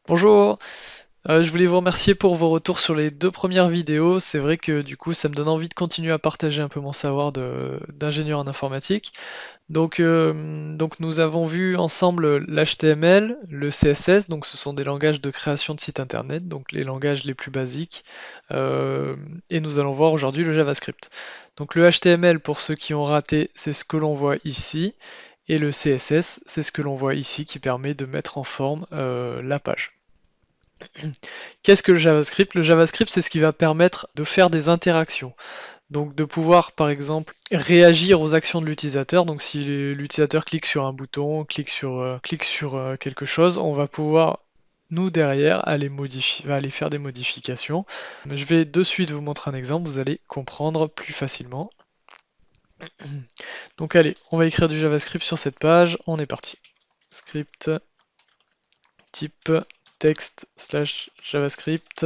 Bonjour, je voulais vous remercier pour vos retours sur les deux premières vidéos. C'est vrai que du coup ça me donne envie de continuer à partager un peu mon savoir d'ingénieur en informatique. Donc nous avons vu ensemble l'HTML, le CSS, donc ce sont des langages de création de sites internet, donc les langages les plus basiques. Euh, et nous allons voir aujourd'hui le JavaScript. Donc le HTML, pour ceux qui ont raté, c'est ce que l'on voit ici. Et le CSS, c'est ce que l'on voit ici qui permet de mettre en forme la page. Qu'est-ce que le JavaScript? Le JavaScript, c'est ce qui va permettre de faire des interactions. Donc de pouvoir, par exemple, réagir aux actions de l'utilisateur. Donc si l'utilisateur clique sur un bouton, clique sur quelque chose, on va pouvoir, nous derrière, aller faire des modifications. Je vais de suite vous montrer un exemple, vous allez comprendre plus facilement. Donc allez, on va écrire du JavaScript sur cette page, on est parti. Script type text slash JavaScript.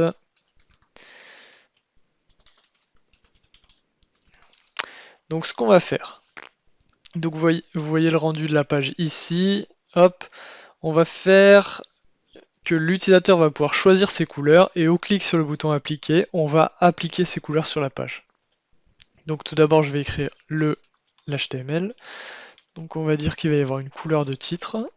Donc ce qu'on va faire, donc vous voyez le rendu de la page ici, hop, on va faire que l'utilisateur va pouvoir choisir ses couleurs et au clic sur le bouton appliquer, on va appliquer ces couleurs sur la page. Donc tout d'abord je vais écrire l'HTML, donc on va dire qu'il va y avoir une couleur de titre.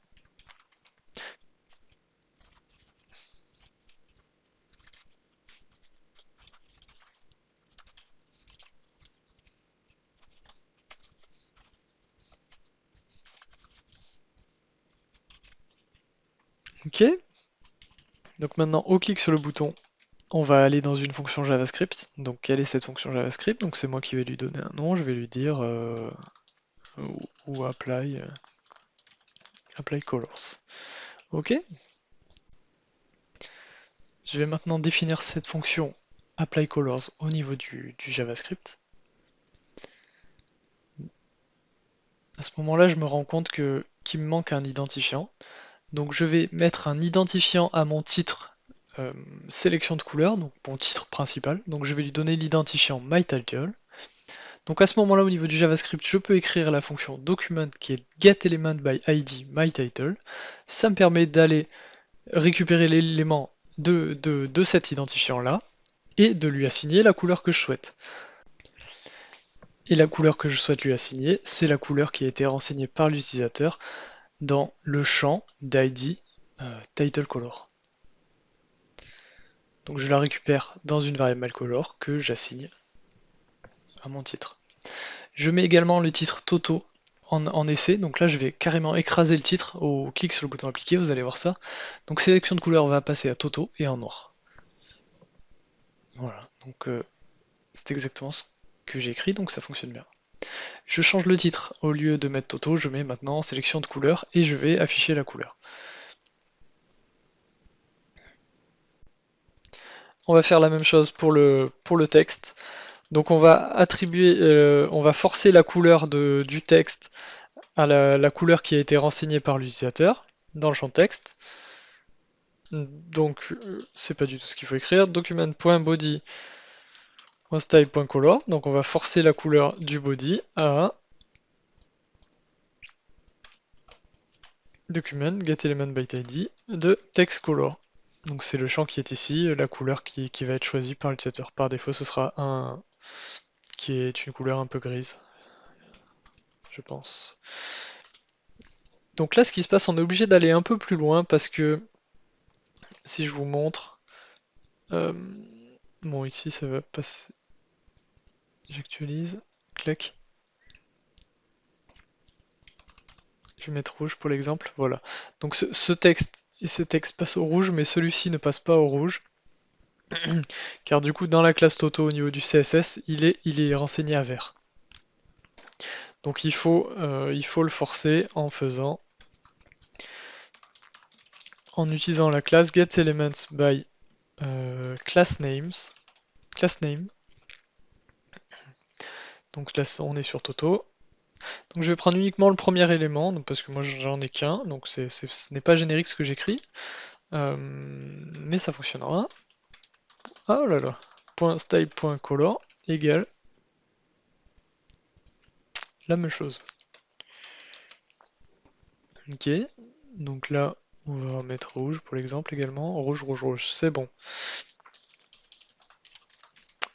Ok, donc maintenant au clic sur le bouton, on va aller dans une fonction JavaScript. Donc quelle est cette fonction JavaScript? Donc c'est moi qui vais lui donner un nom, je vais lui dire ou apply colors. Ok, je vais maintenant définir cette fonction applyColors au niveau du JavaScript. À ce moment-là, je me rends compte qu'il me manque un identifiant. Donc je vais mettre un identifiant à mon titre sélection de couleurs, donc mon titre principal. Donc je vais lui donner l'identifiant myTitle. Donc à ce moment-là, au niveau du JavaScript, je peux écrire la fonction document qui est getElementById myTitle. Ça me permet d'aller récupérer l'élément de cet identifiant-là et de lui assigner la couleur que je souhaite. Et la couleur que je souhaite lui assigner, c'est la couleur qui a été renseignée par l'utilisateur dans le champ d'ID title color. Donc je la récupère dans une variable color que j'assigne à mon titre. Je mets également le titre Toto en essai, donc là je vais carrément écraser le titre au clic sur le bouton appliquer, vous allez voir ça. Donc sélection de couleur va passer à Toto et en noir. Voilà, donc c'est exactement ce que j'ai écrit, donc ça fonctionne bien. Je change le titre, au lieu de mettre Toto, je mets maintenant sélection de couleur et je vais afficher la couleur. On va faire la même chose pour le texte. Donc on va attribuer, on va forcer la couleur du texte à la couleur qui a été renseignée par l'utilisateur dans le champ texte. Donc c'est pas du tout ce qu'il faut écrire. Document.body.style.color. Donc on va forcer la couleur du body à document getElementById de textColor. Donc c'est le champ qui est ici, la couleur qui va être choisie par l'utilisateur. Par défaut, ce sera un qui est une couleur un peu grise, je pense. Donc là, ce qui se passe, on est obligé d'aller un peu plus loin parce que si je vous montre, euh, bon ici ça va passer, j'actualise, clac, je vais mettre rouge pour l'exemple, voilà. Donc ce texte et ce texte passent au rouge, mais celui-ci ne passe pas au rouge, car du coup dans la classe Toto au niveau du CSS, il est renseigné à vert. Donc il faut le forcer en utilisant la classe getElementsBy className. Donc là on est sur Toto. Donc je vais prendre uniquement le premier élément, donc parce que moi j'en ai qu'un, donc ce n'est pas générique ce que j'écris, mais ça fonctionnera. Ah oh là là, .style.color égale la même chose. Ok, donc là On va mettre rouge pour l'exemple également. Rouge, rouge, rouge, c'est bon.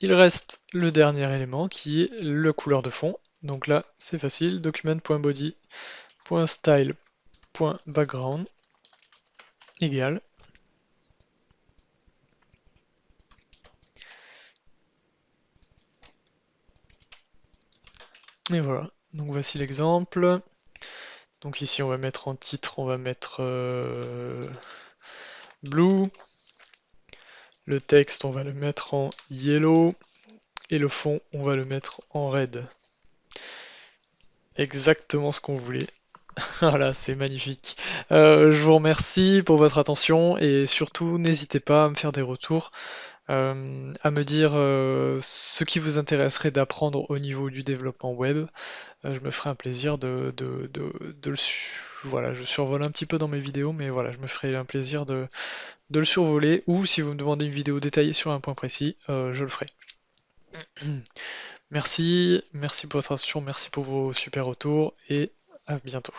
Il reste le dernier élément qui est la couleur de fond. Donc là, c'est facile. Document.body.style.background égale. Et voilà. Donc voici l'exemple. Donc ici, on va mettre en titre, on va mettre blue. Le texte, on va le mettre en yellow. Et le fond, on va le mettre en red. Exactement ce qu'on voulait. Voilà, c'est magnifique. Je vous remercie pour votre attention et surtout n'hésitez pas à me faire des retours, à me dire ce qui vous intéresserait d'apprendre au niveau du développement web. Je me ferai un plaisir voilà, je survole un petit peu dans mes vidéos, mais voilà, je me ferai un plaisir de le survoler, ou si vous me demandez une vidéo détaillée sur un point précis, je le ferai. Merci, merci pour votre attention, merci pour vos super retours, et à bientôt.